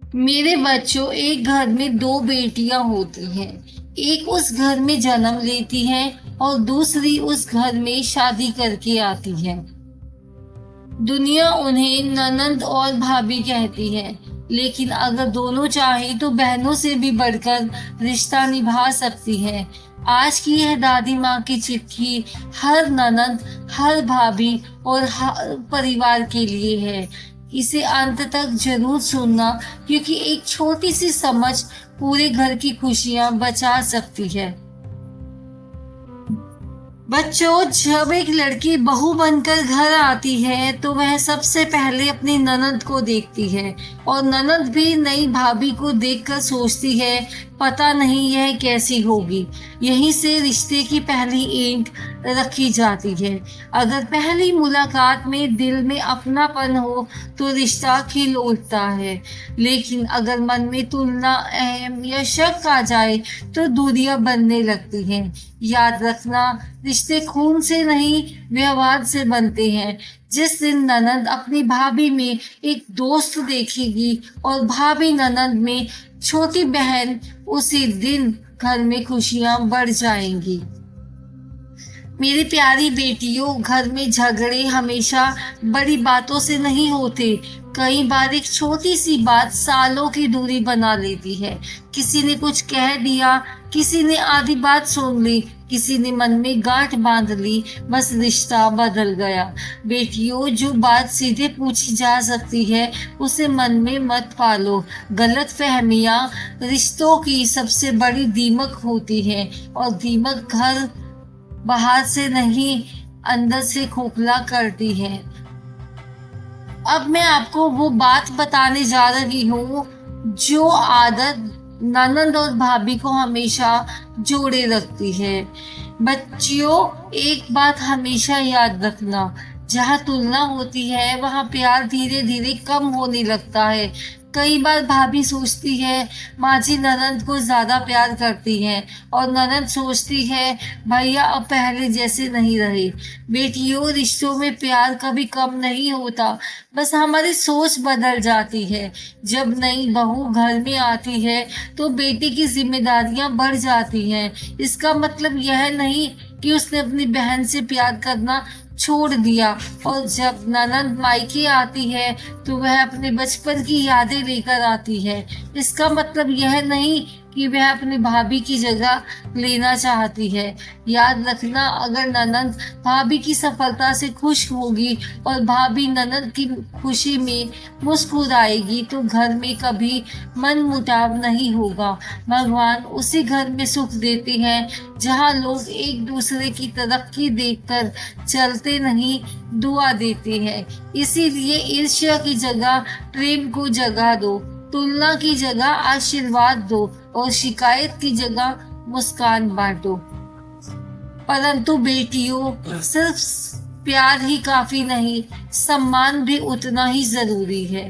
मेरे बच्चों, एक घर में दो बेटियां होती हैं। एक उस घर में जन्म लेती है और दूसरी उस घर में शादी करके आती है। दुनिया उन्हें ननंद और भाभी कहती है, लेकिन अगर दोनों चाहे तो बहनों से भी बढ़कर रिश्ता निभा सकती है। आज की यह दादी माँ की चिट्ठी हर ननंद, हर भाभी और हर परिवार के लिए है। इसे अंत तक जरूर सुनना, क्योंकि एक छोटी सी समझ पूरे घर की खुशियां बचा सकती है। बच्चों, जब एक लड़की बहू बनकर घर आती है तो वह सबसे पहले अपनी ननद को देखती है, और ननद भी नई भाभी को देखकर सोचती है, पता नहीं यह कैसी होगी। यहीं से रिश्ते की पहली ईंट रखी जाती है। अगर पहली मुलाकात में दिल में अपनापन हो तो रिश्ता खिल उठता है, लेकिन अगर मन में तुलना, अहम या शक आ जाए तो दूरियां बनने लगती हैं। याद रखना, रिश्ते खून से नहीं, व्यवहार से बनते हैं। जिस दिन ननद अपनी भाभी में एक दोस्त देखेगी और भाभी ननद में छोटी बहन, उसी दिन घर में खुशियां बढ़ जाएंगी। मेरी प्यारी बेटियों, घर में झगड़े हमेशा बड़ी बातों से नहीं होते। कई बार एक छोटी सी बात सालों की दूरी बना लेती है। किसी ने कुछ कह दिया, किसी ने आधी बात सुन ली, किसी ने मन में गांठ बांध ली, बस रिश्ता बदल गया। बेटियों, जो बात सीधे पूछी जा सकती है उसे मन में मत पालो। गलत फहमियां रिश्तों की सबसे बड़ी दीमक होती है, और दीमक घर बाहर से नहीं, अंदर से खोखला करती है। अब मैं आपको वो बात बताने जा रही हूँ जो आदत ननद और भाभी को हमेशा जोड़े रखती है। बच्चियों, एक बात हमेशा याद रखना, जहाँ तुलना होती है वहाँ प्यार धीरे धीरे कम होने लगता है। कई बार भाभी सोचती है माँ जी ननद को ज्यादा प्यार करती हैं, और ननद सोचती है भैया अब पहले जैसे नहीं रहे। बेटियों, रिश्तों में प्यार कभी कम नहीं होता, बस हमारी सोच बदल जाती है। जब नई बहू घर में आती है तो बेटी की जिम्मेदारियां बढ़ जाती हैं। इसका मतलब यह नहीं कि उसने अपनी बहन से प्यार करना छोड़ दिया, और जब ननद मायके आती है तो वह अपने बचपन की यादें लेकर आती है। इसका मतलब यह नहीं कि वह अपनी भाभी की जगह लेना चाहती है। याद रखना, अगर ननद भाभी की सफलता से खुश होगी और भाभी ननद की खुशी में मुस्कुराएगी तो घर में कभी मन मुटाव नहीं होगा। भगवान उसी घर में सुख देते हैं जहाँ लोग एक दूसरे की तरक्की देखकर चलते नहीं, दुआ देते हैं। इसीलिए ईर्ष्या की जगह प्रेम को जगह दो, तुलना की जगह आशीर्वाद दो, और शिकायत की जगह मुस्कान बांटो। परंतु बेटियों, सिर्फ प्यार ही काफी नहीं, सम्मान भी उतना ही जरूरी है।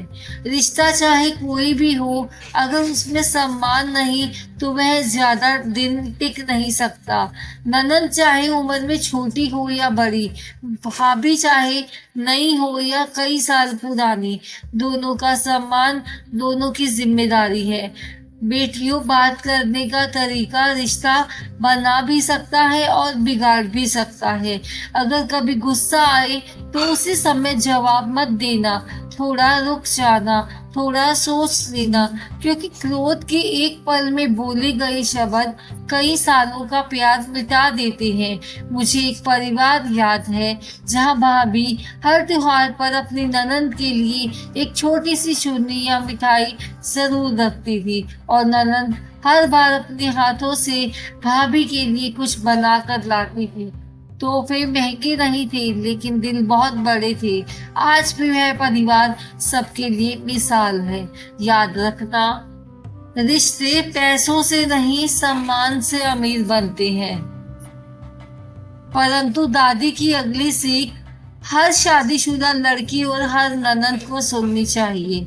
रिश्ता चाहे कोई भी हो, अगर उसमें सम्मान नहीं तो वह ज्यादा दिन टिक नहीं सकता। ननद चाहे उम्र में छोटी हो या बड़ी, भाभी चाहे नई हो या कई साल पुरानी, दोनों का सम्मान दोनों की जिम्मेदारी है। बेटियों, बात करने का तरीका रिश्ता बना भी सकता है और बिगाड़ भी सकता है। अगर कभी गुस्सा आए तो उसी समय जवाब मत देना, थोड़ा रुक जाना, थोड़ा सोच लेना, क्योंकि क्रोध के एक पल में बोले गए शब्द कई सालों का प्यार मिटा देते हैं। मुझे एक परिवार याद है जहां भाभी हर त्योहार पर अपनी ननद के लिए एक छोटी सी चुन्नी या मिठाई जरूर रखती थी, और ननद हर बार अपने हाथों से भाभी के लिए कुछ बना कर लाती थी। तोहफे महंगे नहीं थे, लेकिन दिल बहुत बड़े थे। आज भी वह परिवार सबके लिए मिसाल है। याद रखना, रिश्ते पैसों से नहीं, सम्मान से अमीर बनते हैं। परंतु दादी की अगली सीख हर शादीशुदा लड़की और हर ननद को सुननी चाहिए।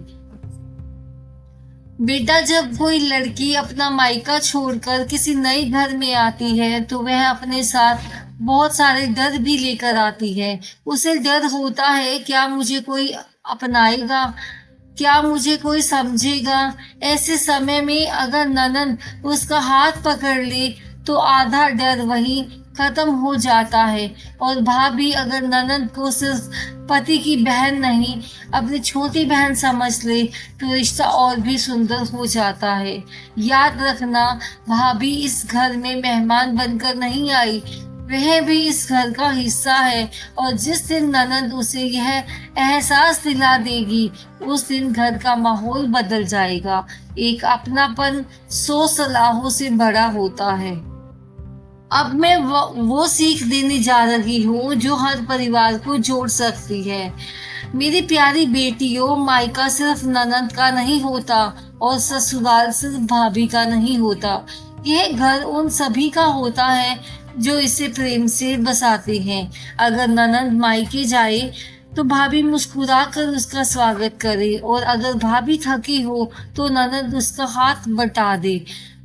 बेटा, जब कोई लड़की अपना मायका छोड़कर किसी नए घर में आती है तो वह अपने साथ बहुत सारे डर भी लेकर आती है। उसे डर होता है, क्या मुझे कोई अपनाएगा, क्या मुझे कोई समझेगा? ऐसे समय में अगर ननद उसका हाथ पकड़ ले तो आधा डर वहीं खत्म हो जाता है। और भाभी अगर ननद को सिर्फ पति की बहन नहीं, अपनी छोटी बहन समझ ले तो रिश्ता और भी सुंदर हो जाता है। याद रखना, भाभी इस घर में मेहमान बनकर नहीं आई, वह भी इस घर का हिस्सा है। और जिस दिन ननद उसे यह एहसास दिला देगी, उस दिन घर का माहौल बदल जाएगा। एक अपनापन 100 सलाहों से बड़ा होता है। अब मैं वो सीख देने जा रही हूँ जो हर परिवार को जोड़ सकती है। मेरी प्यारी बेटियों, मायका सिर्फ ननद का नहीं होता और ससुराल सिर्फ भाभी का नहीं होता। यह घर उन सभी का होता है जो इसे प्रेम से बसाते हैं। अगर ननद मायके जाए तो भाभी मुस्कुरा कर उसका स्वागत करे, और अगर भाभी थकी हो तो ननद उसका हाथ बटा दे।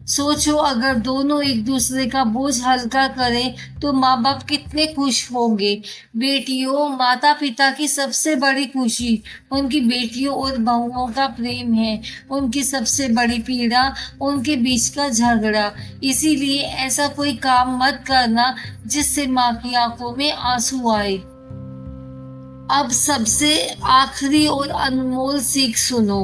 सोचो, अगर दोनों एक दूसरे का बोझ हल्का करें तो माँ बाप कितने खुश होंगे। बेटियों, माता पिता की सबसे बड़ी खुशी उनकी बेटियों और बहुओं का प्रेम है। उनकी सबसे बड़ी पीड़ा उनके बीच का झगड़ा। इसीलिए ऐसा कोई काम मत करना जिससे माँ की आंखों में आंसू आए। अब सबसे आखिरी और अनमोल सीख सुनो।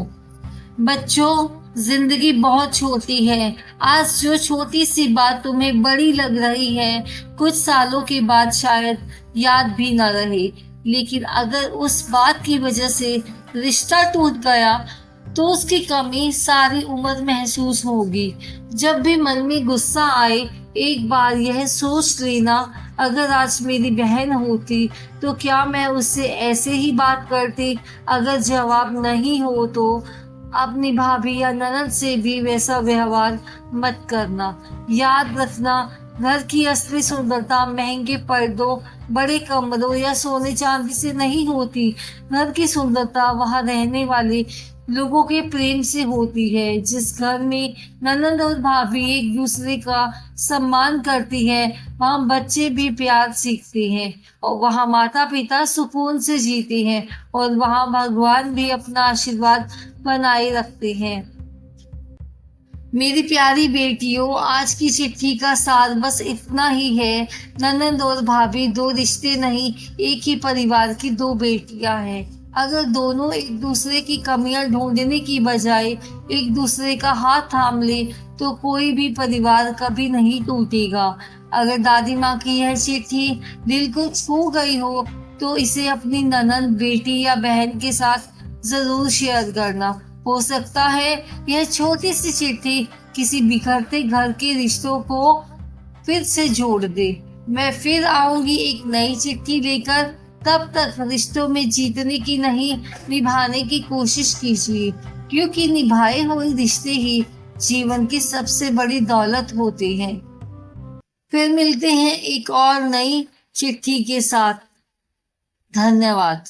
बच्चों, जिंदगी बहुत छोटी है। आज जो छोटी सी बात तुम्हें बड़ी लग रही है, कुछ सालों के बाद शायद याद भी न रहे। लेकिन अगर उस बात की वजह से रिश्ता टूट गया तो उसकी कमी सारी उम्र महसूस होगी। जब भी मन में गुस्सा आए, एक बार यह सोच लेना, अगर आज मेरी बहन होती तो क्या मैं उससे ऐसे ही बात करती। अगर जवाब नहीं हो तो अपनी भाभी या ननद से भी वैसा व्यवहार मत करना। याद रखना, घर की असली सुंदरता महंगे पर्दों, बड़े कमरों या सोने चांदी से नहीं होती। घर की सुंदरता वहां रहने वाले लोगों के प्रेम से होती है। जिस घर में ननद और भाभी एक दूसरे का सम्मान करती है, वहाँ बच्चे भी प्यार सीखते हैं, और वहाँ माता पिता सुकून से जीते हैं, और वहाँ भगवान भी अपना आशीर्वाद बनाए रखते हैं। मेरी प्यारी बेटियों, आज की चिट्ठी का सार बस इतना ही है। ननद और भाभी दो रिश्ते नहीं, एक ही परिवार की दो बेटियां हैं। अगर दोनों एक दूसरे की कमियां ढूंढने की बजाय एक दूसरे का हाथ थाम ले तो कोई भी परिवार कभी नहीं टूटेगा। अगर दादी माँ की यह चिट्ठी दिल को छू गई हो तो इसे अपनी ननद, बेटी या बहन के साथ जरूर शेयर करना। हो सकता है यह छोटी सी चिट्ठी किसी बिखरते घर के रिश्तों को फिर से जोड़ दे। मैं फिर आऊंगी एक नई चिट्ठी लेकर। तब तक रिश्तों में जीतने की नहीं, निभाने की कोशिश कीजिए, क्योंकि निभाए हुए रिश्ते ही जीवन की सबसे बड़ी दौलत होते हैं। फिर मिलते हैं एक और नई चिट्ठी के साथ। धन्यवाद।